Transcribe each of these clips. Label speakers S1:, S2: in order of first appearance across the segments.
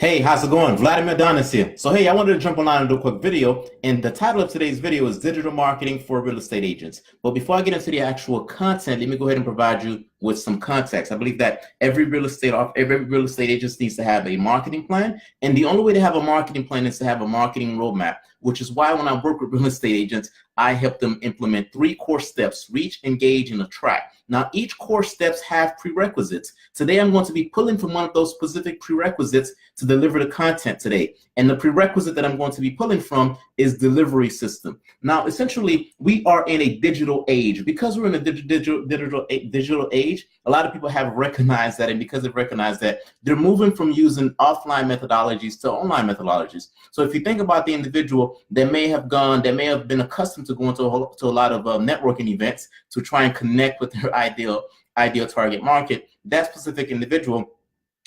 S1: Hey, how's it going? Vladimir Donis here. So, hey, I wanted to jump online and do a quick video. And the title of today's video is Digital Marketing for Real Estate Agents. But before I get into the actual content, let me go ahead and provide you with some context. I believe that every real estate agent needs to have a marketing plan. And the only way to have a marketing plan is to have a marketing roadmap, which is why when I work with real estate agents, I help them implement 3 core steps: reach, engage, and attract. Now, each core steps have prerequisites. Today, I'm going to be pulling from one of those specific prerequisites to deliver the content today. And the prerequisite that I'm going to be pulling from is delivery system. Now, essentially, we are in a digital age. Because we're in a digital age, a lot of people have recognized that, and because they've recognized that, they're moving from using offline methodologies to online methodologies. So if you think about the individual that may have been accustomed to going to a lot of networking events to try and connect with their ideal target market, that specific individual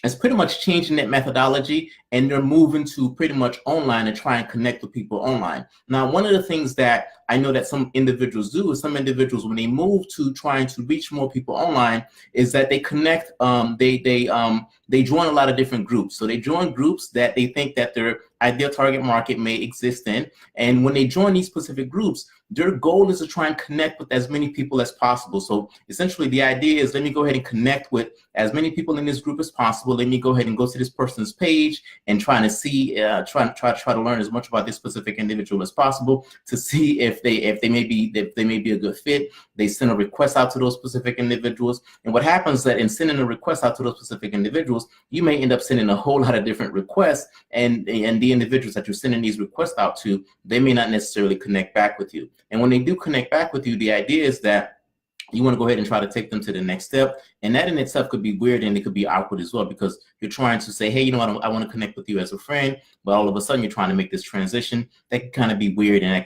S1: is pretty much changing that methodology, and they're moving to pretty much online and try and connect with people online. Now, one of the things that I know that some individuals do is some individuals, when they move to trying to reach more people online, is that they connect, they join a lot of different groups. So they join groups that they think that their ideal target market may exist in. And when they join these specific groups, their goal is to try and connect with as many people as possible. So essentially the idea is, let me go ahead and connect with as many people in this group as possible. Let me go ahead and go to this person's page and trying to see, try to learn as much about this specific individual as possible to see if they may be a good fit. They send a request out to those specific individuals. And what happens is that in sending a request out to those specific individuals, you may end up sending a whole lot of different requests, and the individuals that you're sending these requests out to, they may not necessarily connect back with you. And when they do connect back with you, the idea is that you want to go ahead and try to take them to the next step. And that in itself could be weird, and it could be awkward as well, because you're trying to say, hey, you know what, I want to connect with you as a friend, but all of a sudden you're trying to make this transition. That can kind of be weird, and that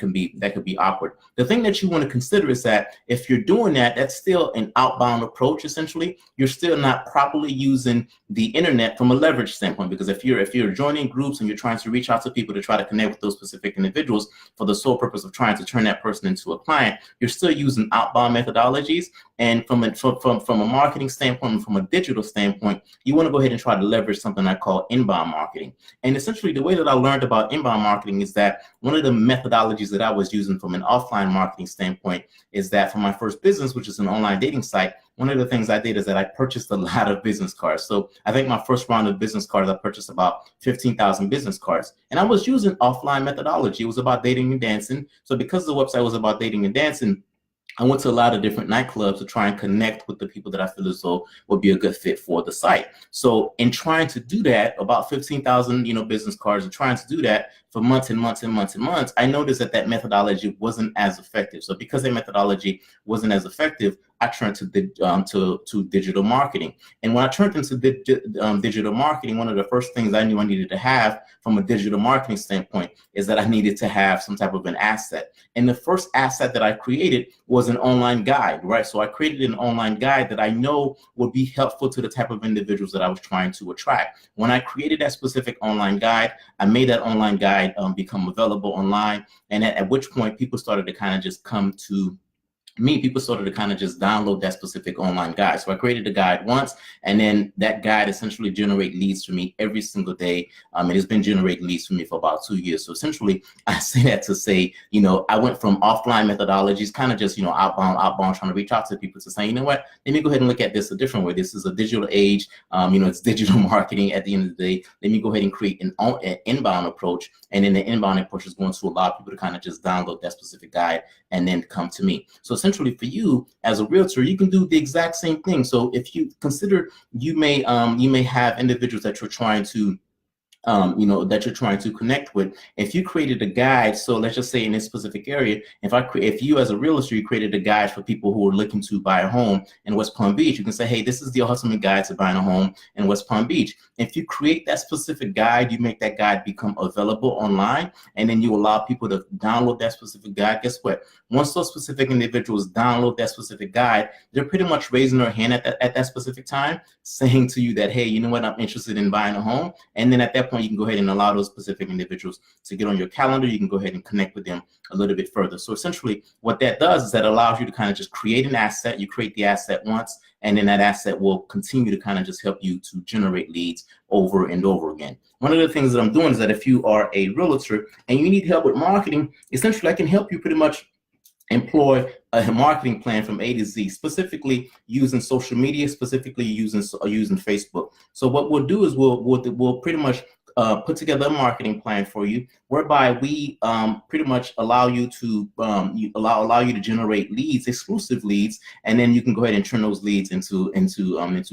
S1: could be awkward. The thing that you want to consider is that if you're doing that, that's still an outbound approach. Essentially, you're still not properly using the internet from a leverage standpoint, because if you're joining groups and you're trying to reach out to people to try to connect with those specific individuals for the sole purpose of trying to turn that person into a client, you're still using outbound methodologies. And from a marketing standpoint and from a digital standpoint, you want to go ahead and try to leverage something I call inbound marketing. And essentially the way that I learned about inbound marketing is that one of the methodologies that I was using from an offline marketing standpoint is that for my first business, which is an online dating site, one of the things I did is that I purchased a lot of business cards. So I think my first round of business cards, I purchased about 15,000 business cards. And I was using offline methodology. It was about dating and dancing. So because the website was about dating and dancing, I went to a lot of different nightclubs to try and connect with the people that I feel as though would be a good fit for the site. So in trying to do that, about 15,000, business cards, and trying to do that for months and months and months and months, I noticed that methodology wasn't as effective. So because that methodology wasn't as effective, I turned to digital marketing. And when I turned into digital marketing, one of the first things I knew I needed to have from a digital marketing standpoint is that I needed to have some type of an asset. And the first asset that I created was an online guide, right? So I created an online guide that I know would be helpful to the type of individuals that I was trying to attract. When I created that specific online guide, I made that online guide become available online. And at which point people started to kind of just come to me, people started to kind of just download that specific online guide. So I created the guide once, and then that guide essentially generate leads for me every single day. It has been generating leads for me for about 2 years. So essentially, I say that to say, I went from offline methodologies, kind of just, outbound, trying to reach out to people to say, you know what, let me go ahead and look at this a different way. This is a digital age. It's digital marketing at the end of the day. Let me go ahead and create an inbound approach. And then the inbound approach is going to allow people to kind of just download that specific guide and then come to me. So essentially for you as a realtor, you can do the exact same thing. So if you consider, you may have individuals that you're trying to that you're trying to connect with. If you created a guide, so let's just say in this specific area, if you as a realtor, you created a guide for people who are looking to buy a home in West Palm Beach, you can say, hey, this is the ultimate guide to buying a home in West Palm Beach. If you create that specific guide, you make that guide become available online, and then you allow people to download that specific guide. Guess what? Once those specific individuals download that specific guide, they're pretty much raising their hand at that specific time, saying to you that, hey, you know what, I'm interested in buying a home. And then at that point, point, you can go ahead and allow those specific individuals to get on your calendar. You can go ahead and connect with them a little bit further. So essentially what that does is that allows you to kind of just create an asset. You create the asset once, and then that asset will continue to kind of just help you to generate leads over and over again. One of the things that I'm doing is that if you are a realtor and you need help with marketing, essentially I can help you pretty much employ a marketing plan from A to Z, specifically using social media, specifically using Facebook. So what we'll do is we'll pretty much put together a marketing plan for you, whereby we pretty much allow you to allow you to generate leads, exclusive leads, and then you can go ahead and turn those leads into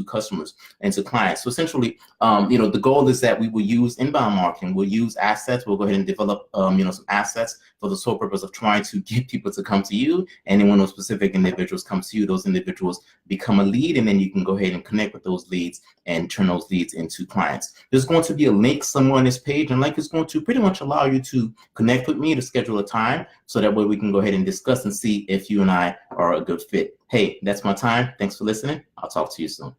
S1: customers, into clients. So essentially, the goal is that we will use inbound marketing. We'll use assets. We'll go ahead and develop some assets for the sole purpose of trying to get people to come to you. And then when those specific individuals come to you, those individuals become a lead, and then you can go ahead and connect with those leads and turn those leads into clients. There's going to be a link somewhere on this page, and link is going to pretty much allow you to connect with me to schedule a time, so that way we can go ahead and discuss and see if you and I are a good fit. Hey, that's my time. Thanks for listening. I'll talk to you soon.